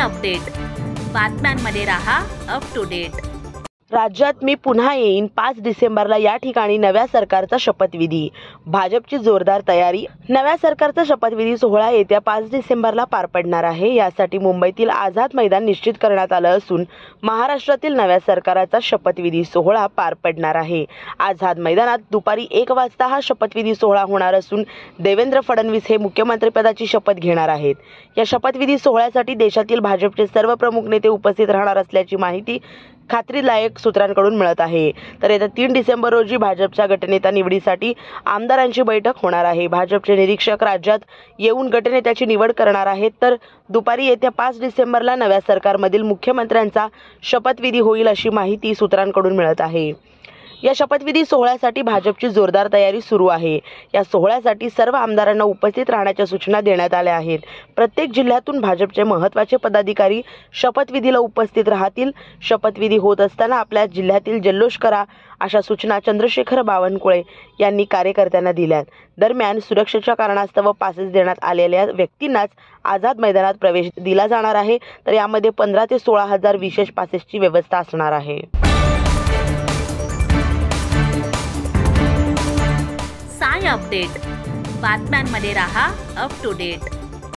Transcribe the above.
Update, बातम्यांमध्ये रहा up to date. राज्यात मी पुन्हा येईन 5 डिसेंबरला या ठिकाणी नव्या सरकारचा शपथविधी। भाजपची जोरदार तयारी। नव्या सरकारचा शपथविधी सोहळा येत्या 5 डिसेंबरला पार पडणार आहे। यासाठी मुंबईतील आझाद मैदान निश्चित करण्यात आलं असून महाराष्ट्रातील नव्या सरकारचा शपथविधी सोहळा पार पडणार आहे। आझाद मैदानात दुपारी 1 वाजता हा शपथविधी सोहळा होणार असून देवेंद्र फडणवीस हे मुख्यमंत्रीपदाची शपथ घेणार आहेत। या शपथविधी सोहळ्यासाठी देशातील भाजपचे सर्व प्रमुख नेते उपस्थित राहणार असल्याची माहिती खात्रीलायक सूत्रांकडून मिळत आहे। तर येत्या 3 डिसेंबर रोजी भाजपच्या गटनेता निवडीसाठी आमदारांची बैठक होणार आहे। भाजपचे निरीक्षक राज्यात येऊन गटनेत्याची निवड करणार आहेत। तर दुपारी येत्या 5 डिसेंबरला नव्या सरकारमधील मुख्यमंत्र्यांचा शपथविधी होईल अशी माहिती सूत्रांकडून मिळत आहे। या शपथविधी सोहळ्यासाठी भाजपची जोरदार तयारी सुरू आहे। या सोहळ्यासाठी सर्व आमदारांना उपस्थित राहण्याच्या सूचना देण्यात आल्या आहेत। प्रत्येक जिल्ह्यातून भाजपचे महत्त्वाचे पदाधिकारी शपथविधीला उपस्थित राहतील। शपथविधी होत असताना आपल्या जिल्ह्यातील जल्लोष करा अशा सूचना चंद्रशेखर बावनकुळे यांनी कार्यकर्त्यांना दिल्यात। दरम्यान सुरक्षेच्या कारणास्तव पासेस देण्यात आलेल्या व्यक्तींनाच आझाद मैदानात प्रवेश दिला जाणार आहे। तर यामध्ये 15 ते 16 हजार विशेष पासेसची व्यवस्था असणार आहे। साय अपडेट, बातम्यांमध्ये रहा अप टू डेट।